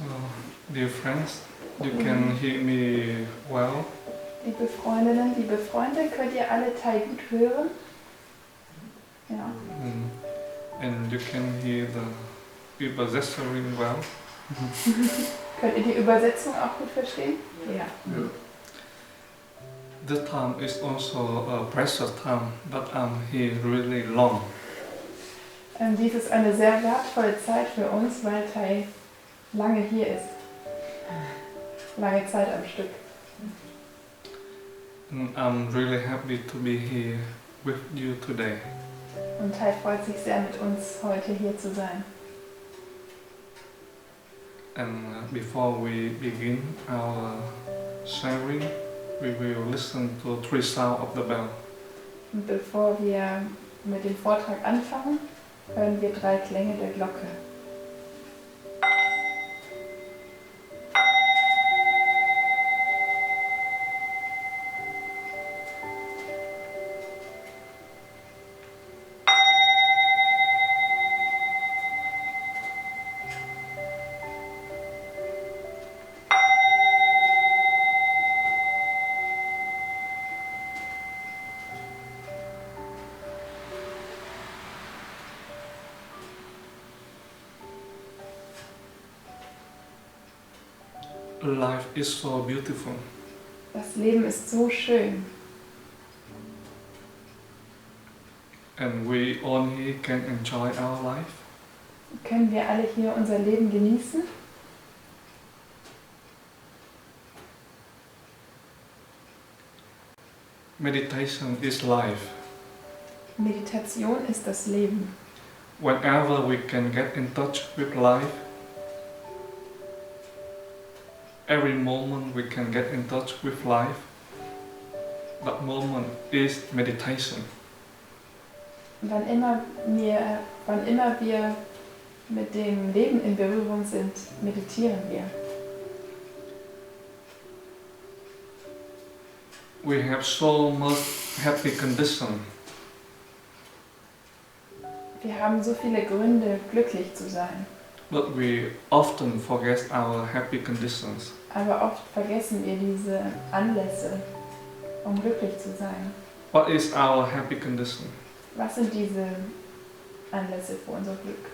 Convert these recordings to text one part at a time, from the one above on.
So, dear friends, you can hear me well. Liebe Freundinnen, liebe Freunde, könnt ihr alle Thay gut hören? Ja. And you can hear the Übersetzerin well. Könnt ihr die Übersetzung auch gut verstehen? Ja. Yeah. This time is also a precious time, but I'm here really long. Dies ist eine sehr wertvolle Zeit für uns, weil Thay lange hier ist. Lange Zeit am Stück. And I'm really happy to be here with you today. Und Thay freut sich sehr, mit uns heute hier zu sein. And before we begin our sharing, we will listen to 3 sounds of the bell. Und bevor wir mit dem Vortrag anfangen, hören wir 3 Klänge der Glocke. Life is so beautiful. Das Leben ist so schön. And we only can enjoy our life. Können wir alle hier unser Leben genießen? Meditation is life. Meditation ist das Leben. Whenever we can get in touch with life, every moment we can get in touch with life, that moment is meditation. Wann immer wir mit dem Leben in Berührung sind, meditieren wir. We have so much happy condition. Wir haben so viele Gründe, glücklich zu sein. But we often forget our happy conditions. Aber oft vergessen wir diese Anlässe, um glücklich zu sein. What is our happy condition? Was sind diese Anlässe für unser Glück?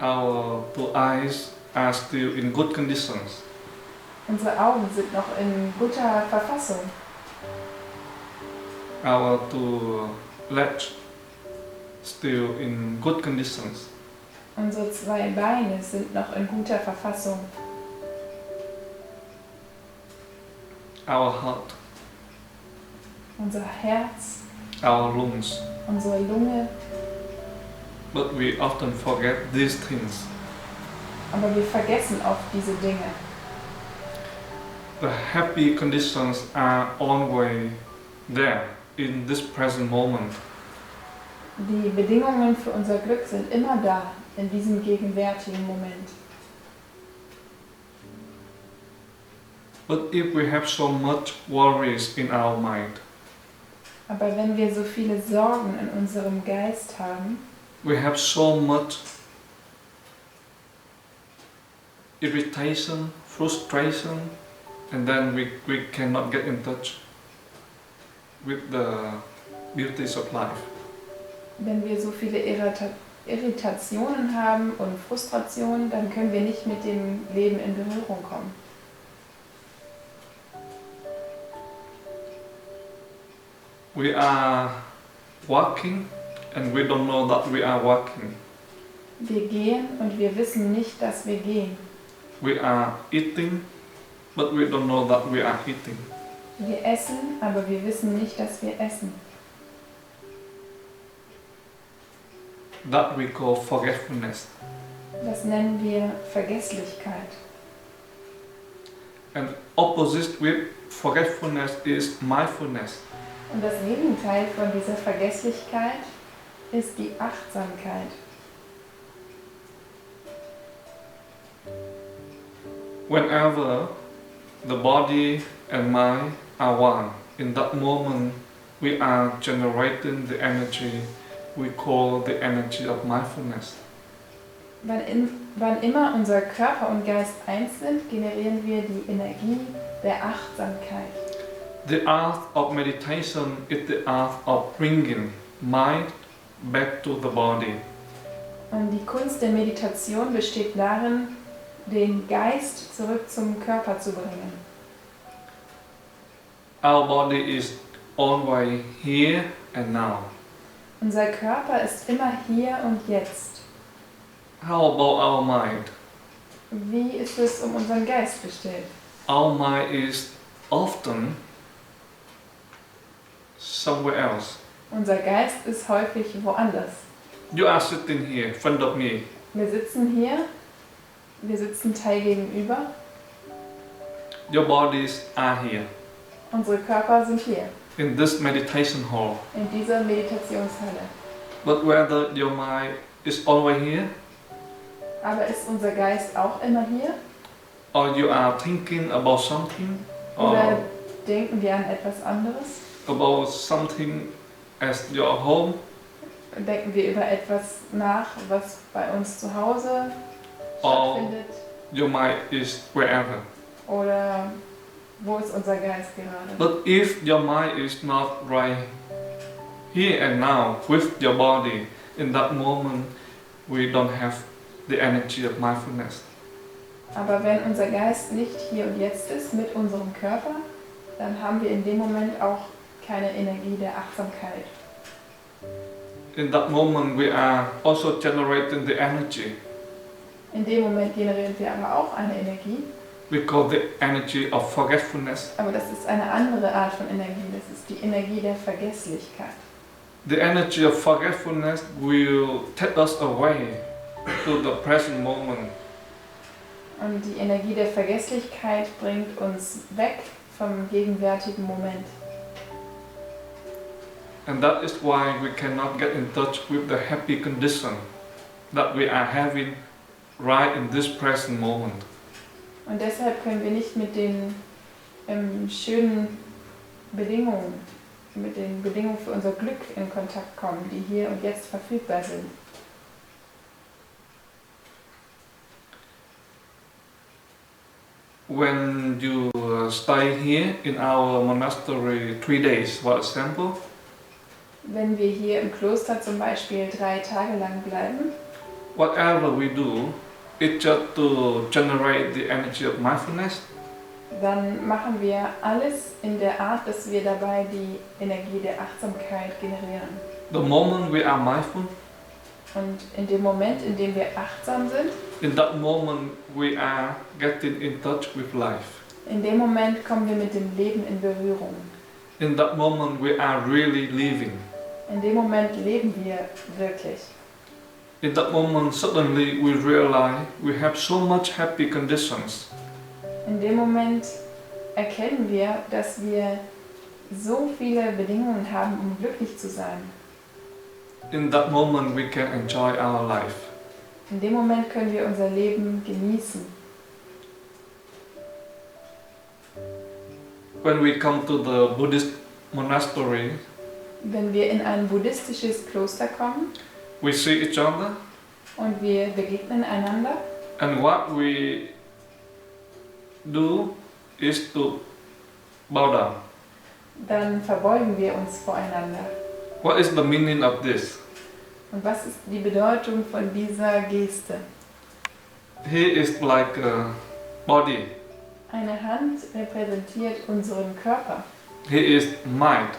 Our 2 eyes are still in good conditions. Unsere Augen sind noch in guter Verfassung. Our 2 legs still in good conditions. Unsere 2 Beine sind noch in guter Verfassung. Our heart, Unser Herz, our lungs. unsere Lunge. But we often forget these things. Aber wir vergessen oft diese Dinge. The happy conditions are always there in this present moment. Die Bedingungen für unser Glück sind immer da, in diesem gegenwärtigen Moment. But if we have so much worries in our mind, Aber wenn wir so viele Sorgen in unserem Geist haben, we have so much irritation, frustration, and then we cannot get in touch with the beauties of life. wenn wir so viele Irritationen haben und Frustrationen, dann können wir nicht mit dem Leben in Berührung kommen. We are walking and we don't know that we are walking. Wir gehen und wir wissen nicht, dass wir gehen. We are eating, but we don't know that we are eating. Wir essen, aber wir wissen nicht, dass wir essen. That we call forgetfulness. Das nennen wir Vergesslichkeit. And opposite with forgetfulness is mindfulness. Und das Gegenteil von dieser Vergesslichkeit ist die Achtsamkeit. Whenever the body and mind are one, in that moment we are generating the energy we call the energy of mindfulness. Wann immer unser Körper und Geist eins sind, generieren wir die Energie der Achtsamkeit. The art of meditation is the art of bringing mind back to the body. Und die Kunst der Meditation besteht darin, den Geist zurück zum Körper zu bringen. Our body is always here and now. Unser Körper ist immer hier und jetzt. How about our mind? Wie ist es um unseren Geist bestellt? Our mind is often somewhere else. Unser Geist ist häufig woanders. You are sitting here in front of me. Wir sitzen Thay gegenüber. Your bodies are here Unsere Körper sind hier, in this meditation hall. in dieser Meditationshalle. But whether your mind is always here, Aber ist unser Geist auch immer hier? or you are thinking about something, Oder or denken wir an etwas anderes? about something as your home, Denken wir über etwas nach, was bei uns zu Hause or stattfindet? your mind is wherever. Oder wo ist unser Geist gerade? But if your mind is not right here and now with your body, in that moment we don't have the energy of mindfulness. Aber wenn unser Geist nicht hier und jetzt ist mit unserem Körper, dann haben wir in dem Moment auch keine Energie der Achtsamkeit. In that moment we are also generating the energy. In dem Moment generieren wir aber auch eine Energie, We call the energy of forgetfulness. aber das ist eine andere Art von Energie, das ist die Energie der Vergesslichkeit. The energy of forgetfulness will take us away to the present moment. Und die Energie der Vergesslichkeit bringt uns weg vom gegenwärtigen Moment. And that is why we cannot get in touch with the happy condition that we are having right in this present moment. Und deshalb können wir nicht mit den schönen Bedingungen, mit den Bedingungen für unser Glück in Kontakt kommen, die hier und jetzt verfügbar sind. When you stay here in our monastery 3 days, for example, Wenn wir hier im Kloster zum Beispiel 3 Tage lang bleiben, whatever we do, it's just to generate the energy of mindfulness. dann machen wir alles in der Art, dass wir dabei die Energie der Achtsamkeit generieren. The moment we are mindful, Und in dem Moment, in dem wir achtsam sind, in that moment we are getting in touch with life. in dem Moment kommen wir mit dem Leben in Berührung. In that moment we are really living. In dem Moment leben wir wirklich. In that moment suddenly we realize we have so much happy conditions. In dem Moment erkennen wir, dass wir so viele Bedingungen haben, um glücklich zu sein. In that moment we can enjoy our life. In dem Moment können wir unser Leben genießen. When we come to the Buddhist monastery, Wenn wir in ein buddhistisches Kloster kommen we see each other, und wir begegnen einander, and what we do is to bow down. dann verbeugen wir uns voreinander. What is the meaning of this? Und was ist die Bedeutung von dieser Geste? He is like a body. Eine Hand repräsentiert unseren Körper He is mind.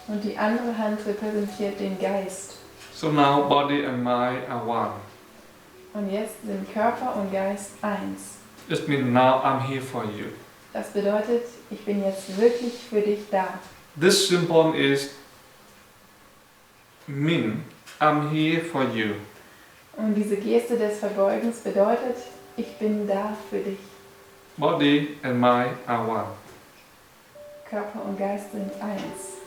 und die andere Hand repräsentiert den Geist. So now body and mind are one. Und jetzt sind Körper und Geist eins. It means now I'm here for you. Das bedeutet, ich bin jetzt wirklich für dich da. This symbol is mean I'm here for you. Und diese Geste des Verbeugens bedeutet, ich bin da für dich. Body and mind are one. Körper und Geist sind eins.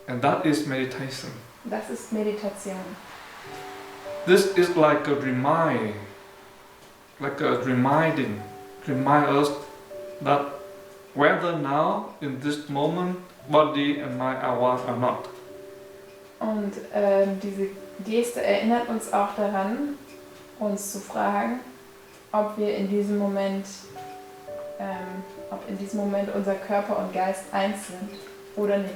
And that is meditation. Das ist Meditation. This is like a remind, remind us that whether now in this moment body and mind are one or not. Und diese Geste erinnert uns auch daran, uns zu fragen, ob in diesem Moment unser Körper und Geist eins sind oder nicht.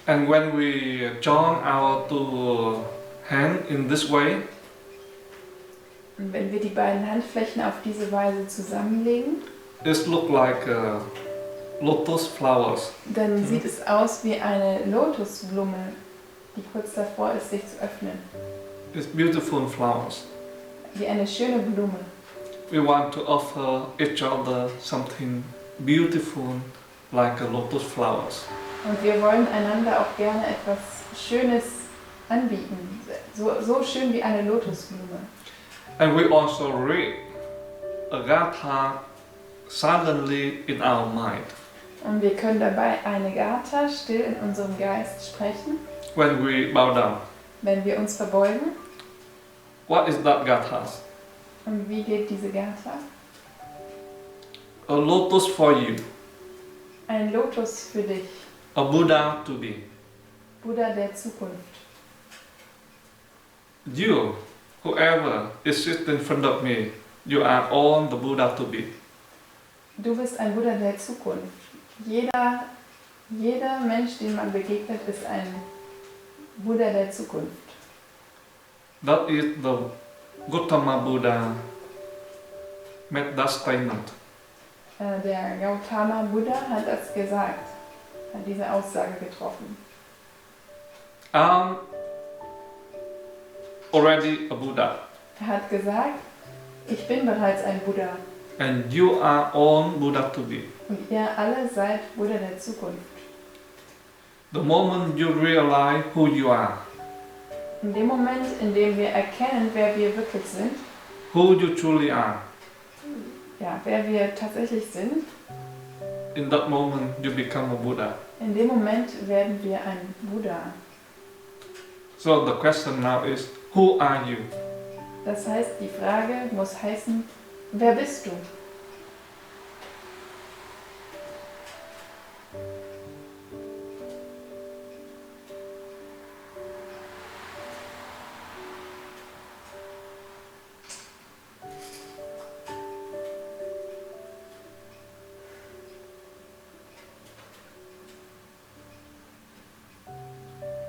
And when we join our two hands in this way, Und wenn wir die beiden Handflächen auf diese Weise zusammenlegen, it looks like lotus flowers. dann sieht es aus wie eine Lotusblume, die kurz davor ist, sich zu öffnen. It's beautiful flowers. Wie eine schöne Blume. We want to offer each other something beautiful like a lotus flowers. Und wir wollen einander auch gerne etwas Schönes anbieten. So schön wie eine Lotusblume. And we also read a Gatha silently in our mind. Und wir können dabei eine Gatha still in unserem Geist sprechen, When we bow down. wenn wir uns verbeugen. What is that Gatha? Und wie geht diese Gatha? A lotus for you. Ein Lotus für dich, A Buddha to be. Buddha der Zukunft. You, whoever is sitting in front of me, you are all the Buddha to be. Du bist ein Buddha der Zukunft. Jeder Mensch, dem man begegnet, ist ein Buddha der Zukunft. That is the Gautama Buddha made that statement. Der Gautama Buddha hat das gesagt, hat diese Aussage getroffen. I'm already a Buddha, Er hat gesagt, ich bin bereits ein Buddha and you are all Buddha to be. und ihr alle seid Buddha der Zukunft. The moment you realize who you are, In dem Moment, in dem wir erkennen, wer wir wirklich sind, who you truly are, ja, wer wir tatsächlich sind, in that moment you become a Buddha. in dem Moment werden wir ein Buddha. So the question now is, who are you? Das heißt, die Frage muss heißen, wer bist du?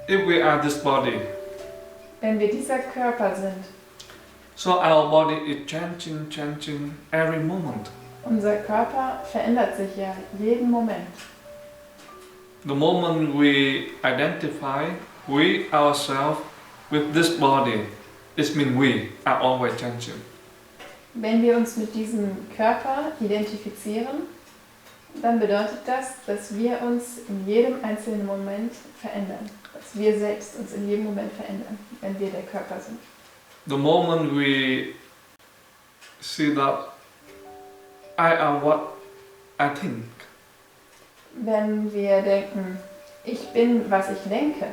If we are this body, Wenn wir dieser Körper sind, so our body is changing every moment. unser Körper verändert sich ja jeden Moment. The moment we identify we ourselves with this body, it means we are always changing. Wenn wir uns mit diesem Körper identifizieren, dann bedeutet das, dass wir uns in jedem einzelnen Moment verändern. Dass wir selbst uns in jedem Moment verändern, wenn wir der Körper sind. The moment we see that I am what I think, Wenn wir denken, ich bin, was ich denke,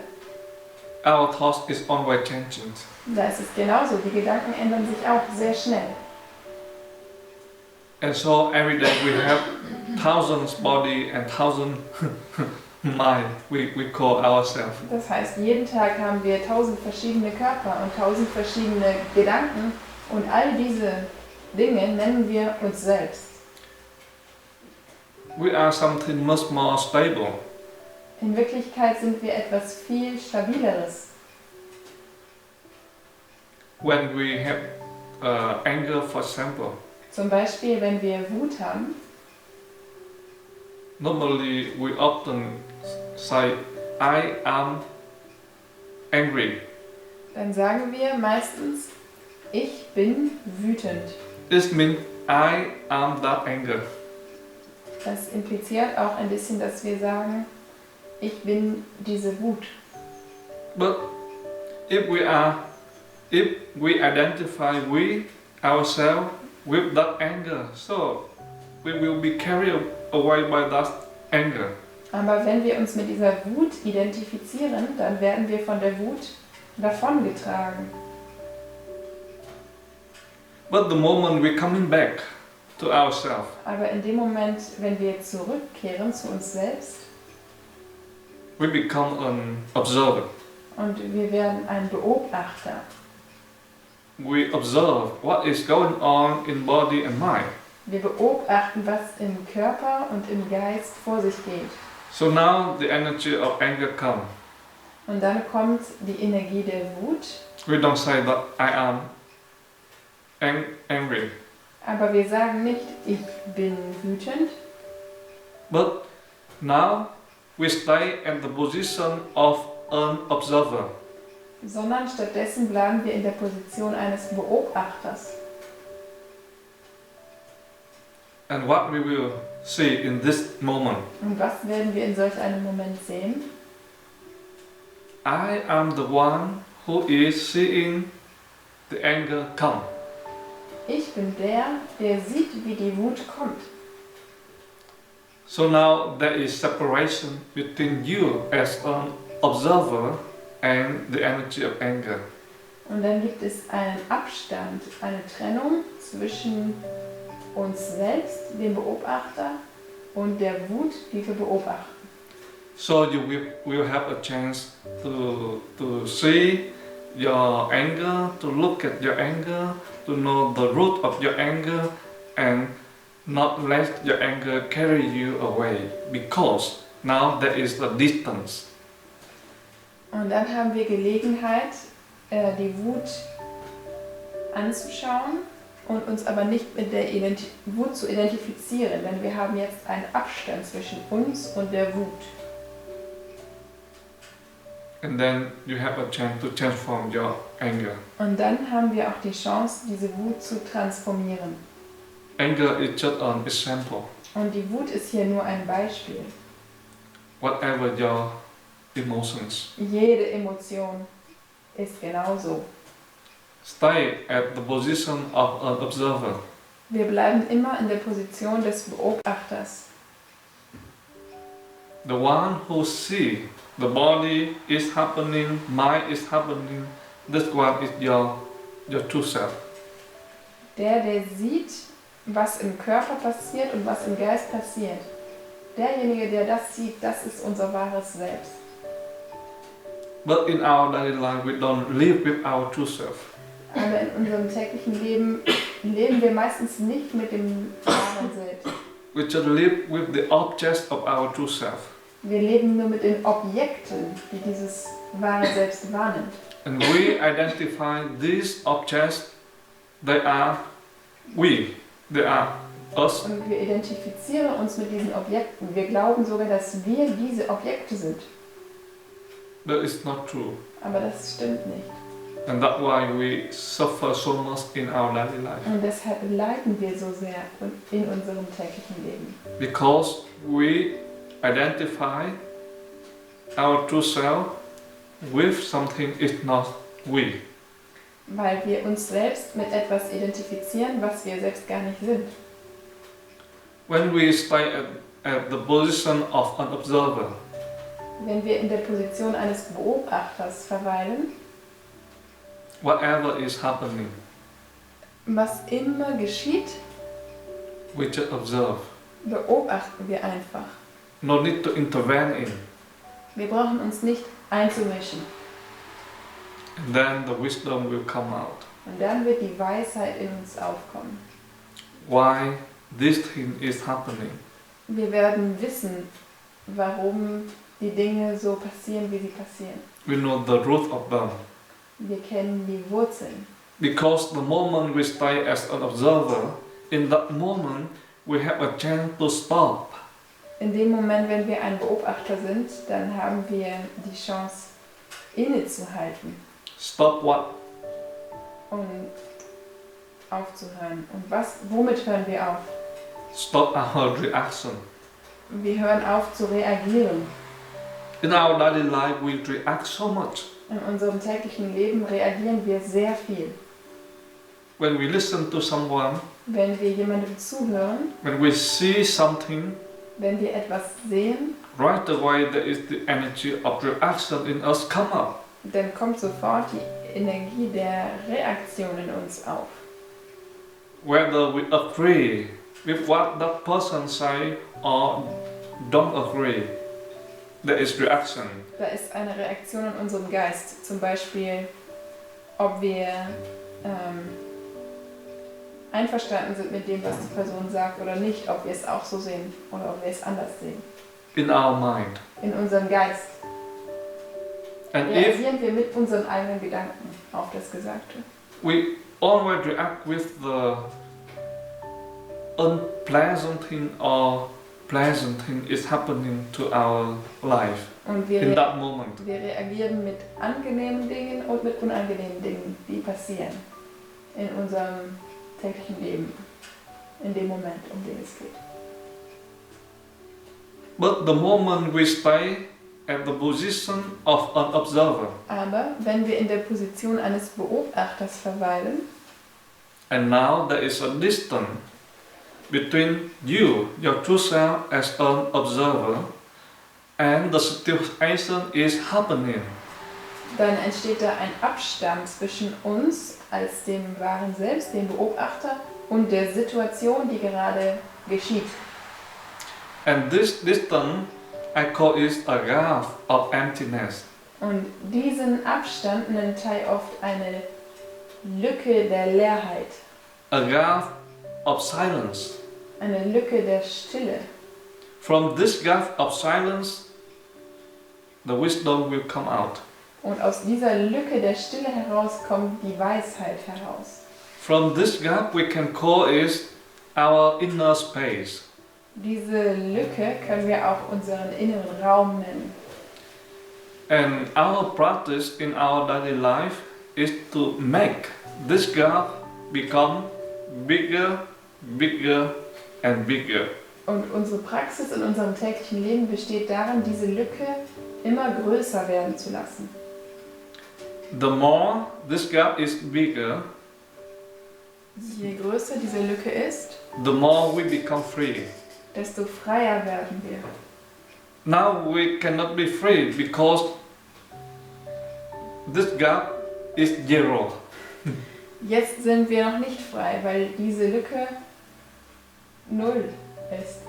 our thought is always changing. da ist es genauso. Die Gedanken ändern sich auch sehr schnell. And so every day we have thousands body and thousand mind, we call ourselves. Das heißt, jeden Tag haben wir 1000 verschiedene Körper und 1000 verschiedene Gedanken und all diese Dinge nennen wir uns selbst. We are something much more stable. In Wirklichkeit sind wir etwas viel Stabileres. When we have anger, for example, Zum Beispiel, wenn wir Wut haben, normally we often say, I am angry. dann sagen wir meistens, ich bin wütend. This means I am that anger. Das impliziert auch ein bisschen, dass wir sagen, ich bin diese Wut. But if we identify we ourselves with that anger, so we will be carried away by that anger. Aber wenn wir uns mit dieser Wut identifizieren, dann werden wir von der Wut davongetragen. But the moment we're coming back to ourselves, Aber in dem Moment, wenn wir zurückkehren zu uns selbst we become an observer. und wir werden ein Beobachter, we observe what is going on in body and mind. Wir beobachten, was im Körper und im Geist vor sich geht. So now the energy of anger comes. Und dann kommt die Energie der Wut. We don't say that I am angry, Aber wir sagen nicht, ich bin wütend, but now we stay in the position of an observer. sondern stattdessen bleiben wir in der Position eines Beobachters. And what we will see in this moment, Und was werden wir in solch einem Moment sehen? I am the one who is seeing the anger come. Ich bin der, der sieht, wie die Wut kommt. So now there is separation between you as an observer and the energy of anger. Und dann gibt es einen Abstand, eine Trennung zwischen uns selbst, dem Beobachter, und der Wut, die wir beobachten. So you will have a chance to see your anger, to look at your anger, to know the root of your anger, and not let your anger carry you away, because now there is a distance. Und dann haben wir Gelegenheit, die Wut anzuschauen und uns aber nicht mit der Wut zu identifizieren, denn wir haben jetzt einen Abstand zwischen uns und der Wut. And then you have a chance to transform your anger. Und dann haben wir auch die Chance, diese Wut zu transformieren. Anger is just an example. Und die Wut ist hier nur ein Beispiel. Whatever your emotions, Jede Emotion ist genauso. stay at the position of an observer. Wir bleiben immer in der Position des Beobachters. The one who sees the body is happening, mind is happening, this one is your true self. Der sieht, was im Körper passiert und was im Geist passiert. Derjenige, der das sieht, das ist unser wahres Selbst. But in our daily life we don't live with our true self. Aber in unserem täglichen Leben leben wir meistens nicht mit dem wahren Selbst. We just live with the objects of our true self. Wir leben nur mit den Objekten, die dieses wahre Selbst wahrnimmt. And we identify these objects, they are we, they are us. Und wir identifizieren uns mit diesen Objekten. Wir glauben sogar, dass wir diese Objekte sind. That is not true. Aber das stimmt nicht. And that's why we suffer so much in our daily life. Und deshalb leiden wir so sehr in unserem täglichen Leben. Because we identify our true self with something is not we. Weil wir uns selbst mit etwas identifizieren, was wir selbst gar nicht sind. When we stay at the position of an observer, Wenn wir in der Position eines Beobachters verweilen, whatever is happening, was immer geschieht, we just observe. beobachten wir einfach. No need to intervene in. Wir brauchen uns nicht einzumischen. And then the wisdom will come out. Und dann wird die Weisheit in uns aufkommen. Why this thing is happening. Wir werden wissen, warum die Dinge so passieren, wie sie passieren. We know the root of them. Wir kennen die Wurzeln. Because the moment we stay as an observer, in that moment we have a chance to stop. In dem Moment, wenn wir ein Beobachter sind, dann haben wir die Chance, innezuhalten Stop what? und aufzuhören. Und womit hören wir auf? Stop our reaction. Wir hören auf zu reagieren. In our daily life we react so much. In unserem täglichen Leben reagieren wir sehr viel. When we listen to someone, Wenn wir jemandem zuhören, when we see something, wenn wir etwas sehen, right away there is the energy of reaction in us come up. dann kommt sofort die Energie der Reaktion in uns auf. Whether we agree with what that person say or don't agree, there is reaction. Da ist eine Reaktion in unserem Geist. Zum Beispiel, ob wir einverstanden sind mit dem, was die Person sagt oder nicht, ob wir es auch so sehen oder ob wir es anders sehen. in our mind. In unserem Geist And if reagieren wir mit unseren eigenen Gedanken auf das Gesagte. we always react with the unpleasant thing or pleasant thing is happening to our life Und in that moment. wir reagieren mit angenehmen Dingen und mit unangenehmen Dingen, die passieren in unserem täglichen Leben, in dem Moment, um den es geht. But the moment we stay at the position of an observer, Aber wenn wir in der Position eines Beobachters verweilen, and now there is a distance between you, your true self as an observer, and the situation is happening. dann entsteht da ein Abstand zwischen uns als dem wahren Selbst, dem Beobachter, und der Situation, die gerade geschieht. And this distance, I call it a gap of emptiness. Und diesen Abstand nennt Thay oft eine Lücke der Leerheit, A gap of silence. eine Lücke der Stille. From this gap of silence, the wisdom will come out. Und aus dieser Lücke der Stille heraus kommt die Weisheit heraus. From this gap, we can call it our inner space. Diese Lücke können wir auch unseren inneren Raum nennen. And our practice in our daily life is to make this gap become bigger, bigger and bigger. Und unsere Praxis in unserem täglichen Leben besteht darin, diese Lücke immer größer werden zu lassen. The more this gap is bigger, Je größer diese Lücke ist, the more we become free. desto freier werden wir. Now we cannot be free because this gap is zero. Jetzt sind wir noch nicht frei, weil diese Lücke null ist.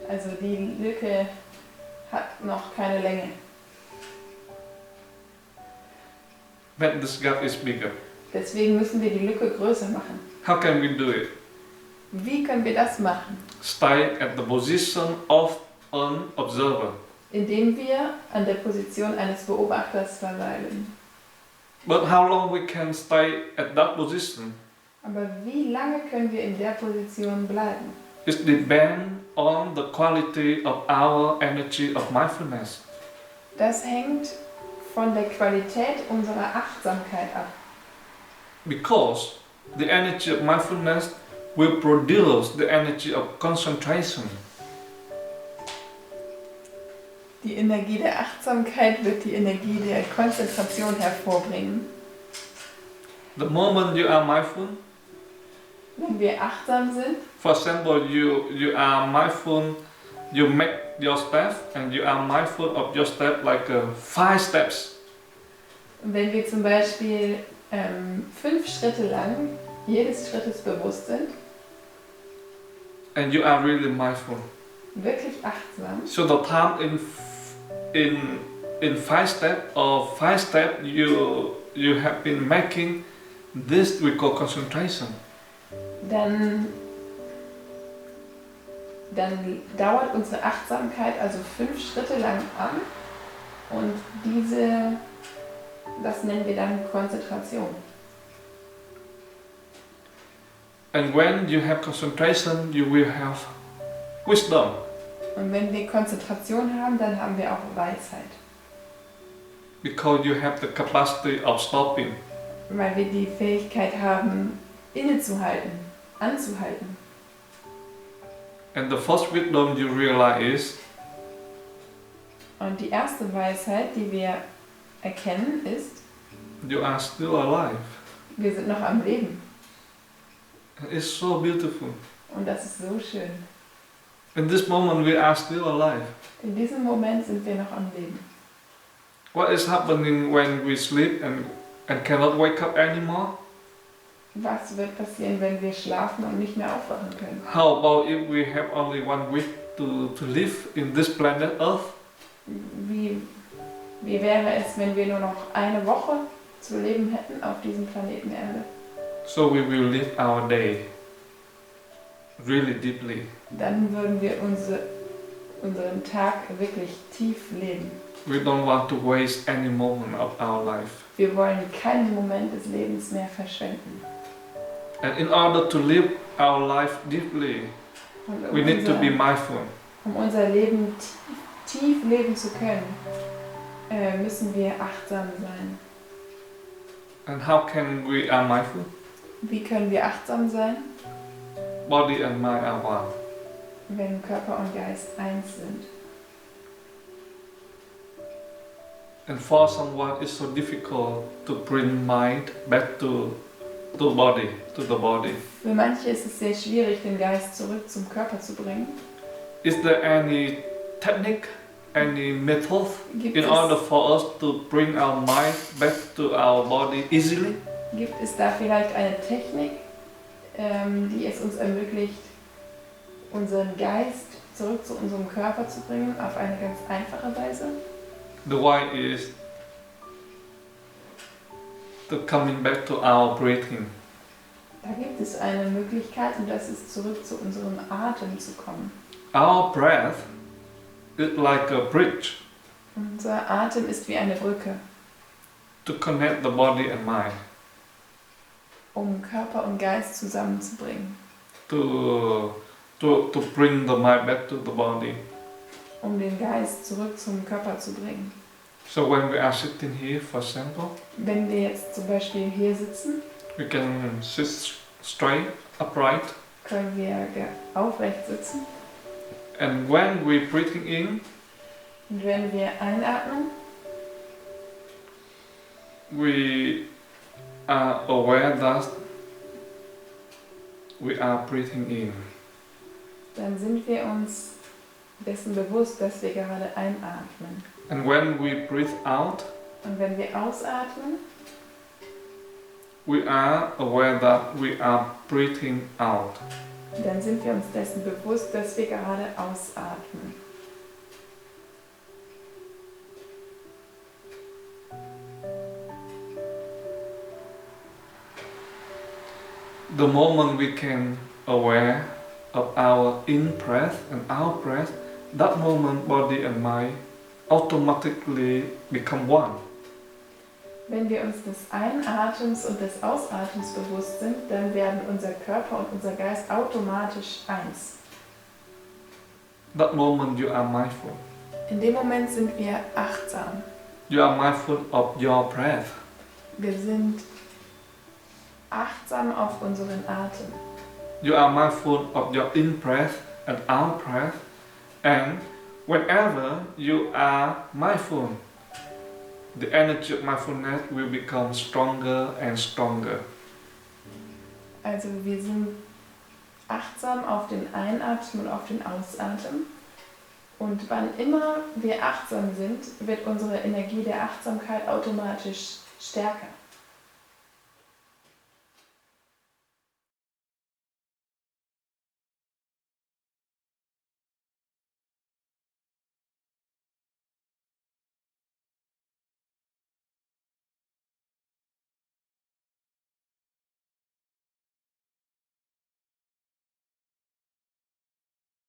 Also die Lücke hat noch keine Länge. But this gap is bigger. Deswegen müssen wir die Lücke größer machen. How can we do it? Wie können wir das machen? Stay at the position of an observer. Indem wir an der Position eines Beobachters verweilen. But how long we can stay at that position? Aber wie lange können wir in der Position bleiben? It depends on the quality of our energy of mindfulness. Das hängt von der Qualität unserer Achtsamkeit ab. Because the energy of mindfulness will produce the energy of concentration. Die Energie der Achtsamkeit wird die Energie der Konzentration hervorbringen. The moment you are mindful, Wenn wir achtsam sind, for example, you are mindful, you make your step and you are mindful of your step like 5 steps. wenn wir zum Beispiel 5 Schritte lang jedes Schrittes bewusst sind, And you are really mindful. wirklich achtsam, So the time in 5 step or 5 step you have been making this we call concentration. dann dauert unsere Achtsamkeit also 5 Schritte lang an und das nennen wir dann Konzentration. And when you have concentration, you will have wisdom. Und wenn wir Konzentration haben, dann haben wir auch Weisheit, Because you have the capacity of stopping. weil wir die Fähigkeit haben, innezuhalten, anzuhalten. And the first wisdom you realize is Und die erste Weisheit, die wir erkennen, ist, you are still alive. wir sind noch am Leben. It's so beautiful. Und das ist so schön. In this moment we are still alive. In diesem Moment sind wir noch am Leben. What is happening when we sleep and cannot wake up anymore? Was wird passieren, wenn wir schlafen und nicht mehr aufwachen können? How about if we have only 1 week to live in this planet Earth? Wie wäre es, wenn wir nur noch eine Woche zu leben hätten auf diesem Planeten Erde, so we will live our day really deeply. dann würden wir unseren Tag wirklich tief leben. We don't want to waste any moment of our life. Wir wollen keinen Moment des Lebens mehr verschwenden. And in order to live our life deeply, Und we need to be mindful. um unser Leben tief leben zu können, müssen wir achtsam sein. And how can we are mindful? Wie können wir achtsam sein? Body and mind are one. Wenn Körper und Geist eins sind. And for someone it's so difficult to bring mind back to the body. Für manche ist es sehr schwierig, den Geist zurück zum Körper zu bringen. Is there any technique, any method Gibt in order for us to bring our mind back to our body easily? Gibt es da vielleicht eine Technik, die es uns ermöglicht, unseren Geist zurück zu unserem Körper zu bringen, auf eine ganz einfache Weise? The way is to coming back to our breathing. Da gibt es eine Möglichkeit und das ist zurück zu unserem Atem zu kommen. Our breath is like a bridge Unser Atem ist wie eine Brücke, to connect the body and mind, um Körper und Geist zusammenzubringen, to bring the mind back to the body. um den Geist zurück zum Körper zu bringen. So when we are sitting here, for example, Wenn wir jetzt zum Beispiel hier sitzen, we can sit straight, upright, können wir aufrecht sitzen and when we breathing in, und wenn wir einatmen, we are aware that we are breathing in. dann sind wir uns dessen bewusst, dass wir gerade einatmen. And when we breathe out, Und wenn wir ausatmen, we are aware that we are breathing out. dann sind wir uns dessen bewusst, dass wir gerade ausatmen. The moment we can aware of our in-breath and out-breath, that moment body and mind automatically become one. Wenn wir uns des Einatems und des Ausatems bewusst sind, dann werden unser Körper und unser Geist automatisch eins. That moment you are mindful. In dem Moment sind wir achtsam. You are mindful of your breath. Wir sind achtsam auf unseren Atem. You are mindful of your in-breath and out-breath, and whenever you are mindful, the energy of mindfulness will become stronger and stronger. Also wir sind achtsam auf den Einatmen und auf den Ausatmen. Und wann immer wir achtsam sind, wird unsere Energie der Achtsamkeit automatisch stärker.